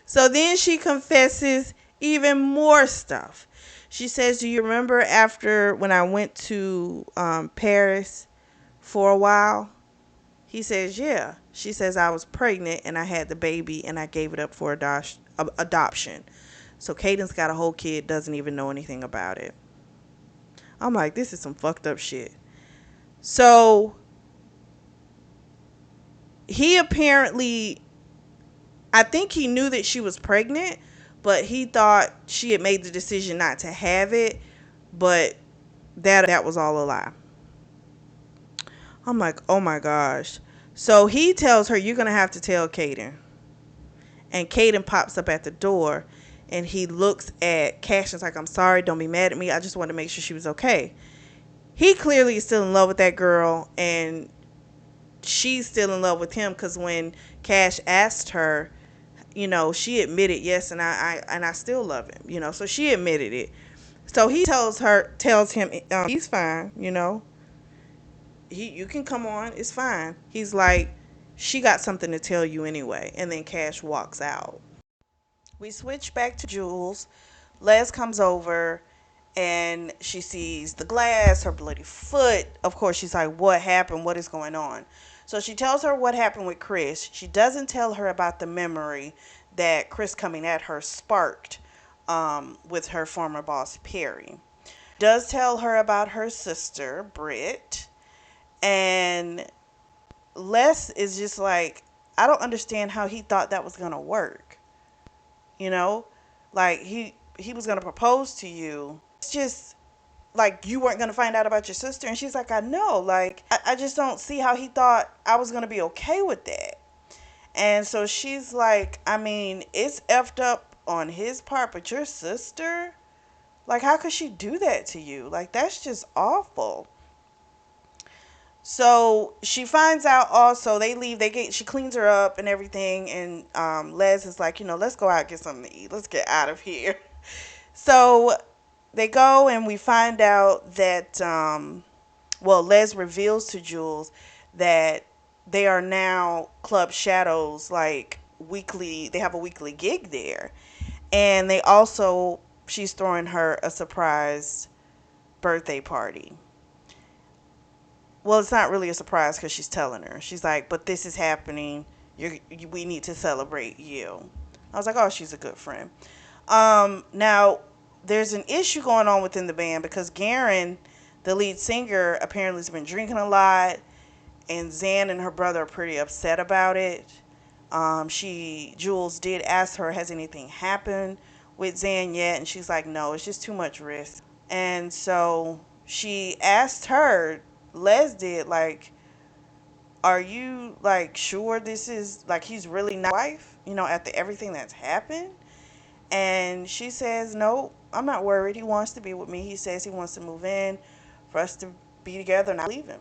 So then she confesses even more stuff. She says, "Do you remember after when I went to Paris for a while?" He says, "Yeah." She says, "I was pregnant and I had the baby and I gave it up for adoption." So Caden's got a whole kid, doesn't even know anything about it. I'm like, this is some fucked up shit. So he apparently, I think he knew that she was pregnant, but he thought she had made the decision not to have it, but that was all a lie. I'm like, oh my gosh. So he tells her, you're going to have to tell Caden. And Caden pops up at the door and he looks at Cash and is like, I'm sorry, don't be mad at me. I just wanted to make sure she was okay. He clearly is still in love with that girl, and she's still in love with him, because when Cash asked her, she admitted, yes, and I still love him, so she admitted it. So he tells him, he's fine, you can come on, it's fine. He's like, she got something to tell you anyway, and then Cash walks out. We switch back to Jules. Les comes over and she sees the glass, her bloody foot. Of course, she's like, what happened? What is going on? So she tells her what happened with Chris. She doesn't tell her about the memory that Chris coming at her sparked with her former boss, Perry. Does tell her about her sister, Britt. And Les is just like, I don't understand how he thought that was going to work. You know? Like, he was going to propose to you. It's just like, you weren't going to find out about your sister. And she's like, I know. Like, I just don't see how he thought I was going to be okay with that. And so she's like, I mean, it's effed up on his part, but your sister? Like, how could she do that to you? Like, that's just awful. So she finds out also, they leave, she cleans her up and everything. And Les is like, let's go out and get something to eat. Let's get out of here. So they go and we find out that, Les reveals to Jules that they are now Club Shadows, like weekly, they have a weekly gig there. And she's throwing her a surprise birthday party. Well, it's not really a surprise because she's telling her. She's like, but this is happening. We need to celebrate you. I was like, oh, she's a good friend. Now, there's an issue going on within the band because Garen, the lead singer, apparently has been drinking a lot, and Zan and her brother are pretty upset about it. Jules did ask her, has anything happened with Zan yet? And she's like, no, it's just too much risk. And so she asked her, Les did, like, are you, like, sure this is, like, he's really not your wife, after everything that's happened? And she says, no, I'm not worried. He wants to be with me. He says he wants to move in for us to be together, and I leave him.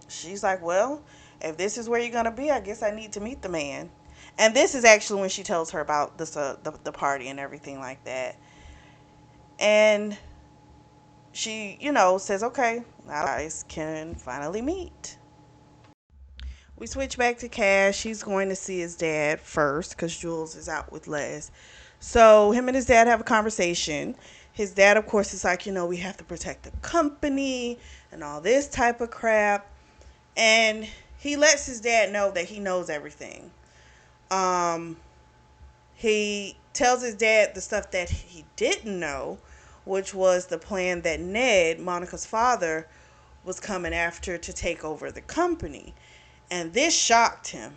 She's like, well, if this is where you're going to be, I guess I need to meet the man. And this is actually when she tells her about this, the party and everything like that. And she, says, okay, now guys can finally meet. We switch back to Cash. He's going to see his dad first because Jules is out with Les. So him and his dad have a conversation. His dad, of course, is like, we have to protect the company and all this type of crap. And he lets his dad know that he knows everything. He tells his dad the stuff that he didn't know, which was the plan that Ned, Monica's father, was coming after to take over the company. And this shocked him.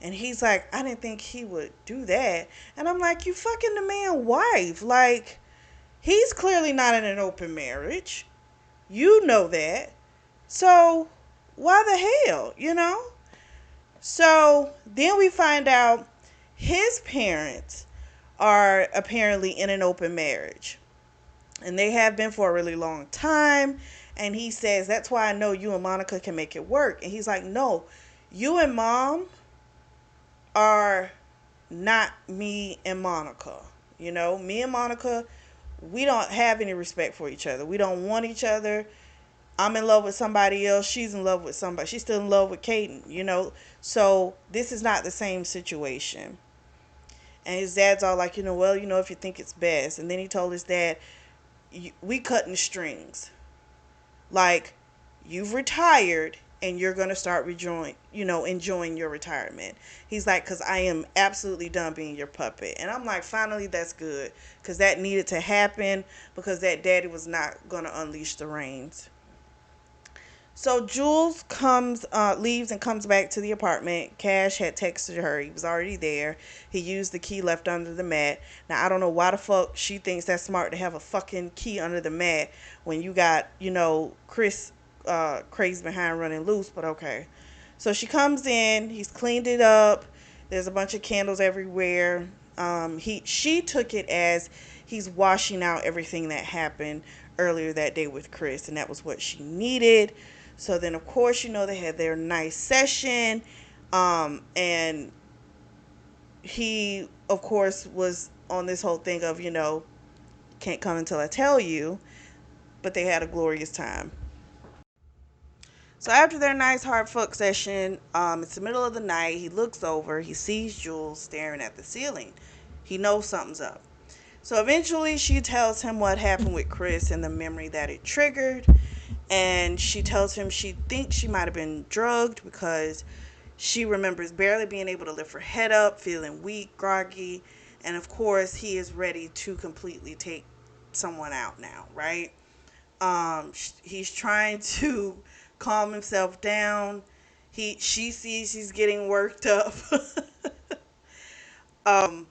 And he's like, I didn't think he would do that. And I'm like, you fucking the man's wife. Like, he's clearly not in an open marriage. You know that. So, why the hell, So, then we find out his parents are apparently in an open marriage. And they have been for a really long time. And he says, that's why I know you and Monica can make it work. And he's like, no, you and Mom are not me and Monica. Me and Monica, we don't have any respect for each other. We don't want each other. I'm in love with somebody else. She's in love with somebody. She's still in love with Caden, So this is not the same situation. And his dad's all like, well, if you think it's best. And then he told his dad, we cutting the strings. Like, you've retired. and you're going to start enjoying your retirement. He's like, because I am absolutely done being your puppet. And I'm like, finally, that's good, because that needed to happen, because that daddy was not going to unleash the reins. So Jules leaves and comes back to the apartment. Cash had texted her. He was already there. He used the key left under the mat. Now, I don't know why the fuck she thinks that's smart to have a fucking key under the mat when you got, Chris crazy behind running loose, but okay. So she comes in. He's cleaned it up. There's a bunch of candles everywhere. She took it as he's washing out everything that happened earlier that day with Chris, and that was what she needed. So then, of course, they had their nice session. And he, of course, was on this whole thing of, can't come until I tell you. But they had a glorious time. So after their nice hard fuck session, it's the middle of the night. He looks over. He sees Jules staring at the ceiling. He knows something's up. So eventually she tells him what happened with Chris and the memory that it triggered. And she tells him she thinks she might have been drugged because she remembers barely being able to lift her head up, feeling weak, groggy. And of course, he is ready to completely take someone out now, right? He's trying to calm himself down. She sees he's getting worked up. um,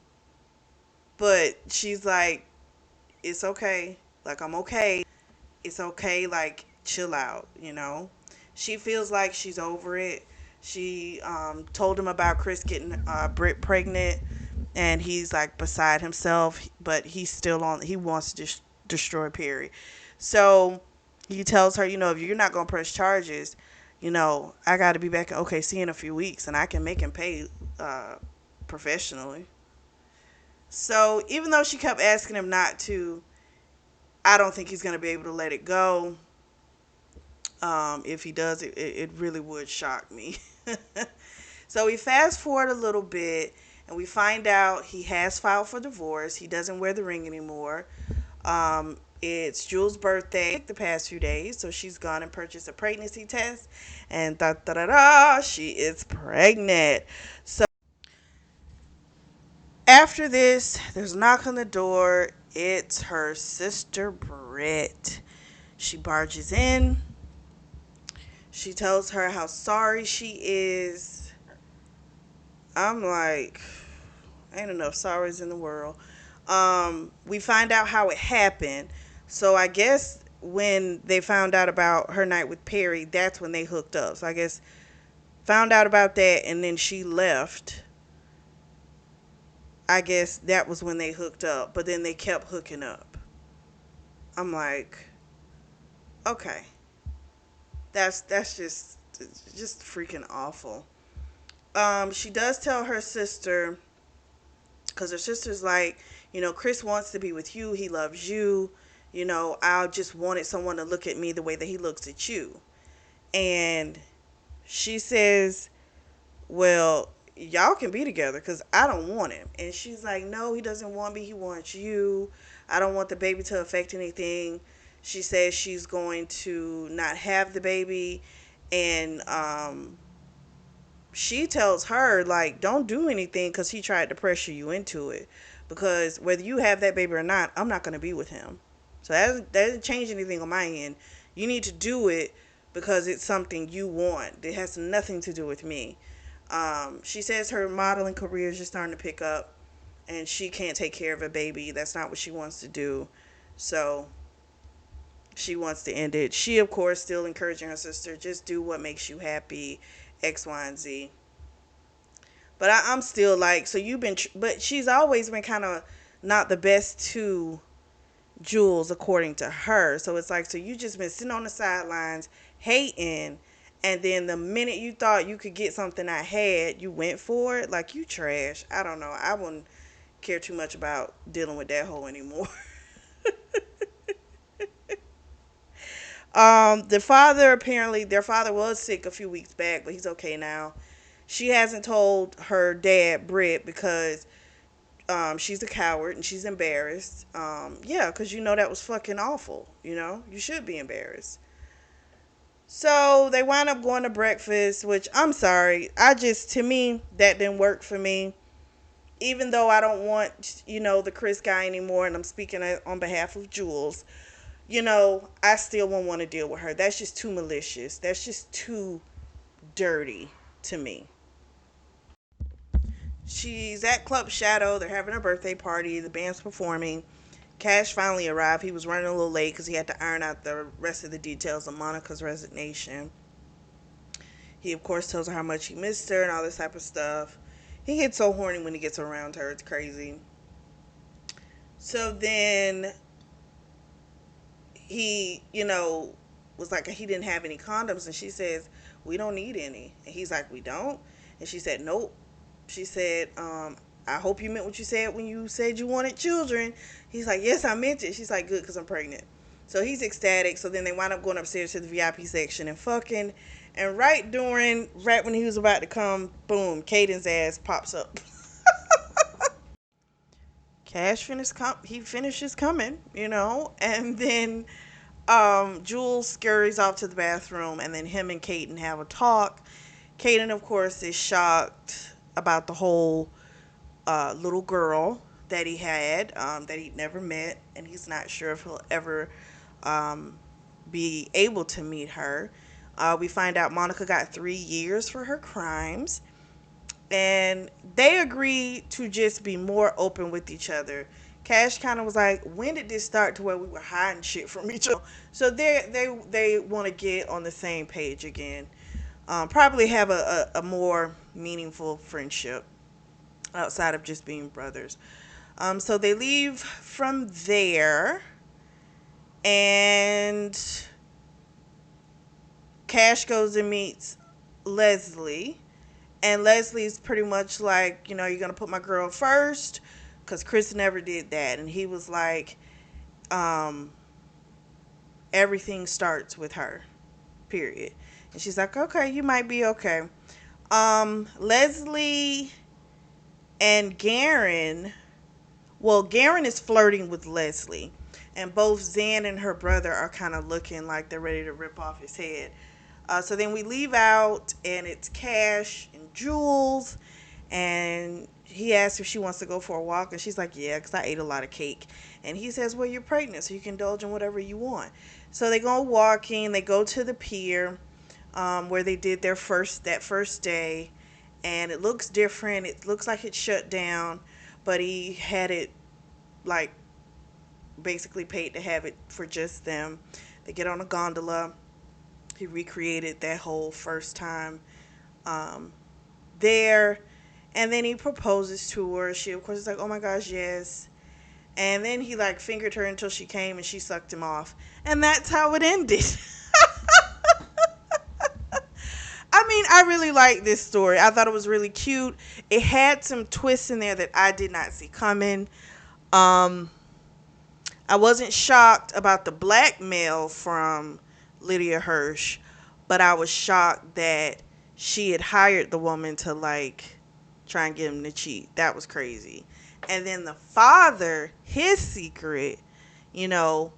but she's like, it's okay. Like, I'm okay. It's okay. Like, chill out. She feels like she's over it. She told him about Chris getting Britt pregnant, and he's like beside himself, but he wants to destroy Perry. So he tells her, if you're not going to press charges, I got to be back in OKC in a few weeks, and I can make him pay professionally. So even though she kept asking him not to, I don't think he's going to be able to let it go. If he does, it really would shock me. So we fast forward a little bit, and we find out he has filed for divorce. He doesn't wear the ring anymore. It's Jules' birthday the past few days, so she's gone and purchased a pregnancy test, and da da da da, she is pregnant. So after this, there's a knock on the door. It's her sister Britt. She barges in. She tells her how sorry she is. I'm like, ain't enough sorries in the world. We find out how it happened. So I guess when they found out about her night with Perry, that's when they hooked up. So I guess found out about that, and then she left. I guess that was when they hooked up, but then they kept hooking up. I'm like, okay, that's just freaking awful. She does tell her sister, because her sister's like, Chris wants to be with you. He loves you. I just wanted someone to look at me the way that he looks at you. And she says, well, y'all can be together because I don't want him. And she's like, no, he doesn't want me. He wants you. I don't want the baby to affect anything. She says she's going to not have the baby. And she tells her, like, don't do anything because he tried to pressure you into it. Because whether you have that baby or not, I'm not going to be with him. So that doesn't change anything on my end. You need to do it because it's something you want. It has nothing to do with me. She says her modeling career is just starting to pick up, and she can't take care of a baby. That's not what she wants to do. So she wants to end it. She, of course, still encouraging her sister, just do what makes you happy, X, Y, and Z. But I'm still like, so you've been, but she's always been kind of not the best to Jules, according to her. So it's like, so you just been sitting on the sidelines hating, and then the minute you thought you could get something I had, you went for it. Like, you trash. I don't know. I wouldn't care too much about dealing with that hoe anymore. Their father was sick a few weeks back, but he's okay now. She hasn't told her dad, Britt, because she's a coward and she's embarrassed. Yeah, because that was fucking awful. You should be embarrassed. So they wind up going to breakfast, which I'm sorry. To me, that didn't work for me. Even though I don't want, the Chris guy anymore, and I'm speaking on behalf of Jules, I still won't want to deal with her. That's just too malicious. That's just too dirty to me. She's at Club Shadow. They're having a birthday party. The band's performing. Cash finally arrived. He was running a little late because he had to iron out the rest of the details of Monica's resignation. He, of course, tells her how much he missed her and all this type of stuff. He gets so horny when he gets around her. It's crazy. So then he, was like, he didn't have any condoms. And she says, we don't need any. And he's like, we don't? And she said, nope. She said, I hope you meant what you said when you said you wanted children. He's like, yes, I meant it. She's like, good, because I'm pregnant. So he's ecstatic. So then they wind up going upstairs to the VIP section and fucking. And right when he was about to come, boom, Caden's ass pops up. He finishes coming, and then Jules scurries off to the bathroom, and then him and Caden have a talk. Caden, of course, is shocked about the whole little girl that he had, that he'd never met, and he's not sure if he'll ever um, be able to meet her. We find out Monica got 3 years for her crimes, and they agreed to just be more open with each other. Cash kind of was like, when did this start to where we were hiding shit from each other? So they want to get on the same page again. Probably have a more meaningful friendship outside of just being brothers. So they leave from there, and Cash goes and meets Leslie. And Leslie's pretty much like, you're going to put my girl first, because Chris never did that. And he was like, um, everything starts with her, period. And she's like, okay, you might be okay. Leslie and Garen, well, Garen is flirting with Leslie. And both Zan and her brother are kind of looking like they're ready to rip off his head. So then we leave out, and it's Cash and Jules, and he asks if she wants to go for a walk, and she's like, yeah, because I ate a lot of cake. And he says, well, you're pregnant, so you can indulge in whatever you want. So they go walking. They go to the pier, where they did that first day, and it looks different. It looks like it's shut down, but he had it, like, basically paid to have it for just them. They get on a gondola. He recreated that whole first time um, there. And then he proposes to her. She, of course, is like, oh my gosh, yes. And then he, like, fingered her until she came, and she sucked him off. And that's how it ended. I mean, I really like this story. I thought it was really cute. It had some twists in there that I did not see coming. Um, I wasn't shocked about the blackmail from Lydia Hirsch, but I was shocked that she had hired the woman to, like, try and get him to cheat. That was crazy. And then the father, his secret, you know,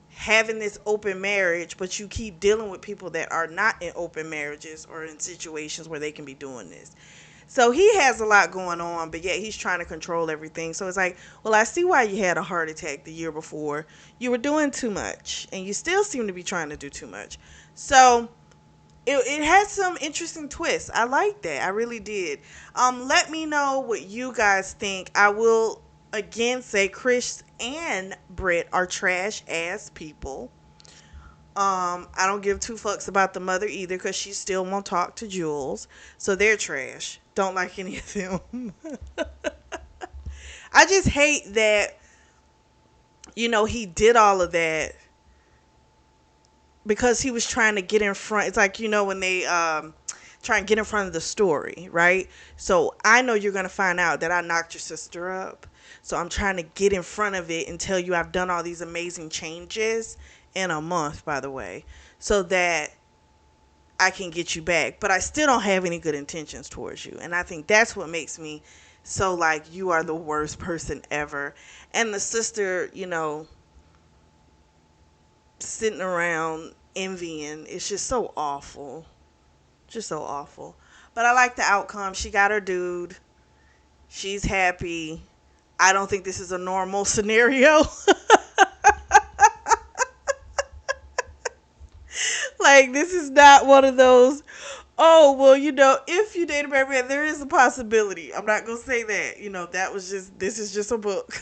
having this open marriage, but you keep dealing with people that are not in open marriages or in situations where they can be doing this. So he has a lot going on, but yet he's trying to control everything. So it's like, well, I see why you had a heart attack the year before. You were doing too much, and you still seem to be trying to do too much. So it had some interesting twists. I like that. I really did. Let me know what you guys think. I will again say Chris and Britt are trash ass people. I don't give two fucks about the mother either, because she still won't talk to Jules. So they're trash. Don't like any of them. I just hate that, he did all of that because he was trying to get in front. It's like, when they try and get in front of the story, right? So I know you're going to find out that I knocked your sister up. So I'm trying to get in front of it and tell you I've done all these amazing changes in a month, by the way, so that I can get you back. But I still don't have any good intentions towards you. And I think that's what makes me so like, you are the worst person ever. And the sister, sitting around envying. It's just so awful. Just so awful. But I like the outcome. She got her dude. She's happy. I don't think this is a normal scenario. Like, this is not one of those, oh, well, if you date a married man, there is a possibility. I'm not going to say that. This is just a book.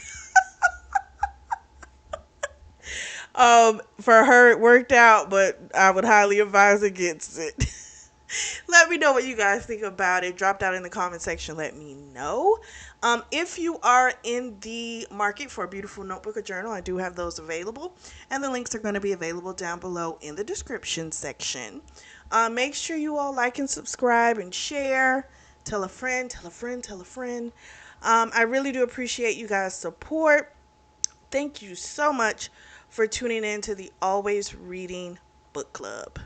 For her, it worked out, but I would highly advise against it. Let me know what you guys think about it. Drop down in the comment section. Let me know. If you are in the market for a beautiful notebook or journal, I do have those available. And the links are going to be available down below in the description section. Make sure you all like and subscribe and share. Tell a friend, tell a friend, tell a friend. I really do appreciate you guys' support. Thank you so much for tuning in to the Always Reading Book Club.